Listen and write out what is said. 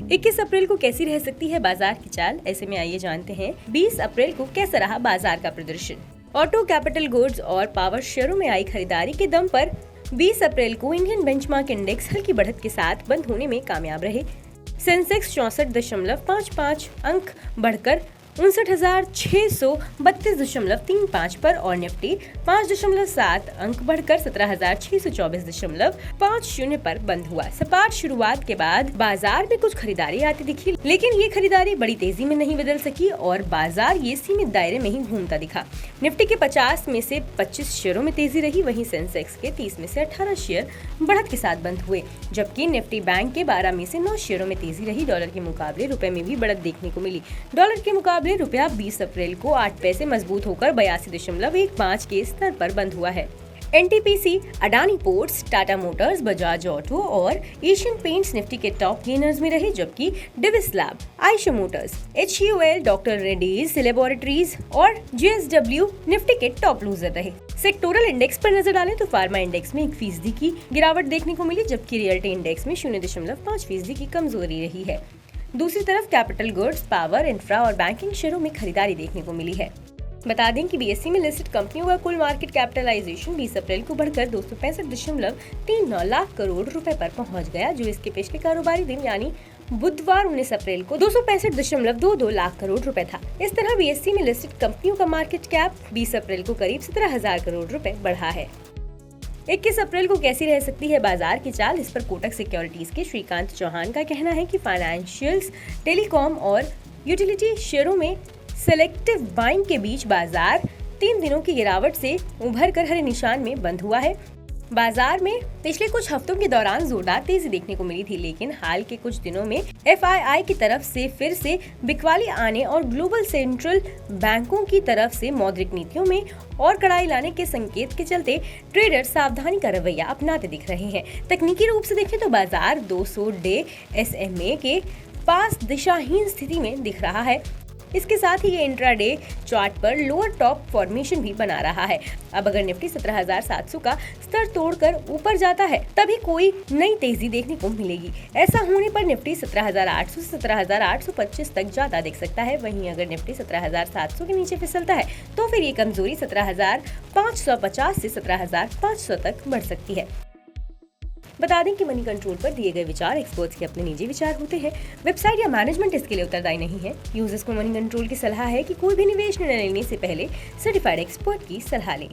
21 अप्रैल को कैसी रह सकती है बाजार की चाल, ऐसे में आइए जानते हैं 20 अप्रैल को कैसा रहा बाजार का प्रदर्शन। ऑटो, कैपिटल गुड्स और पावर शेयरों में आई खरीदारी के दम पर 20 अप्रैल को इंडियन बेंचमार्क इंडेक्स हल्की बढ़त के साथ बंद होने में कामयाब रहे। सेंसेक्स 64.55 अंक बढ़कर 59,632.35 पर और निफ्टी 5.7 अंक बढ़कर 17,624.50 पर बंद हुआ। सपाट शुरुआत के बाद बाजार में कुछ खरीदारी आती दिखी, लेकिन ये खरीदारी बड़ी तेजी में नहीं बदल सकी और बाजार ये सीमित दायरे में ही घूमता दिखा। निफ्टी के 50 में से 25 शेयरों में तेजी रही, वहीं सेंसेक्स के 30 में से 18 शेयर बढ़त के साथ बंद हुए, जबकि निफ्टी बैंक के 12 में से 9 शेयरों में तेजी रही। डॉलर के मुकाबले रुपए में भी बढ़त देखने को मिली। डॉलर के मुकाबले रुपया 20 अप्रैल को 8 पैसे मजबूत होकर 82.15 के स्तर पर बंद हुआ है। NTPC, Adani ports, Tata motors, Bajaj auto और एशियन पेंट्स निफ्टी के टॉप गेनर्स में रहे, जबकि Divi's lab, Eicher motors, HUL, doctor Reddy's laboratories और JSW निफ्टी के टॉप लूजर रहे। सेक्टोरल इंडेक्स पर नजर डालें तो फार्मा इंडेक्स में 1% की गिरावट देखने को मिली, जबकि रियल्टी इंडेक्स में 0.5% की कमजोरी रही है। दूसरी तरफ कैपिटल गुड्स, पावर, इंफ्रा और बैंकिंग शेयरों में खरीदारी देखने को मिली है। बता दें कि BSE में लिस्टेड कंपनियों का कुल मार्केट कैपिटलाइजेशन 20 अप्रैल को बढ़कर 265.39 लाख करोड़ रुपए पर पहुंच गया, जो इसके पिछले कारोबारी दिन यानी बुधवार 19 अप्रैल को 265.22 लाख करोड़ रुपए था। इस तरह BSE में लिस्टेड कंपनियों का मार्केट कैप 20 अप्रैल को करीब 17,000 करोड़ रुपए बढ़ा है। 21 अप्रैल को कैसी रह सकती है बाजार की चाल, इस पर कोटक सिक्योरिटीज के श्रीकांत चौहान का कहना है कि फाइनेंशियल्स, टेलीकॉम और यूटिलिटी शेयरों में सेलेक्टिव बाइंग के बीच बाजार 3 दिनों की गिरावट से उभर कर हरे निशान में बंद हुआ है। बाजार में पिछले कुछ हफ्तों के दौरान जोरदार तेजी देखने को मिली थी, लेकिन हाल के कुछ दिनों में FII की तरफ से फिर से बिकवाली आने और ग्लोबल सेंट्रल बैंकों की तरफ से मौद्रिक नीतियों में और कड़ाई लाने के संकेत के चलते ट्रेडर सावधानी का रवैया अपनाते दिख रहे हैं। तकनीकी रूप से देखें तो बाजार 200 डे SMA के पास दिशाहीन स्थिति में दिख रहा है। इसके साथ ही ये इंट्राडे चार्ट पर लोअर टॉप फॉर्मेशन भी बना रहा है। अब अगर निफ्टी 17,700 का स्तर तोड़कर ऊपर जाता है, तभी कोई नई तेजी देखने को मिलेगी। ऐसा होने पर निफ्टी 17,800 से 17,825 तक जाता दिख सकता है। वहीं अगर निफ्टी 17,700 के नीचे फिसलता है तो फिर ये कमजोरी 17,550 से 17,500 तक बढ़ सकती है। बता दें कि मनी कंट्रोल पर दिए गए विचार एक्सपर्ट्स के अपने निजी विचार होते हैं। वेबसाइट या मैनेजमेंट इसके लिए उत्तरदायी नहीं है। यूजर्स को मनी कंट्रोल की सलाह है कि कोई भी निवेश निर्णय लेने से पहले सर्टिफाइड एक्सपर्ट की सलाह लें।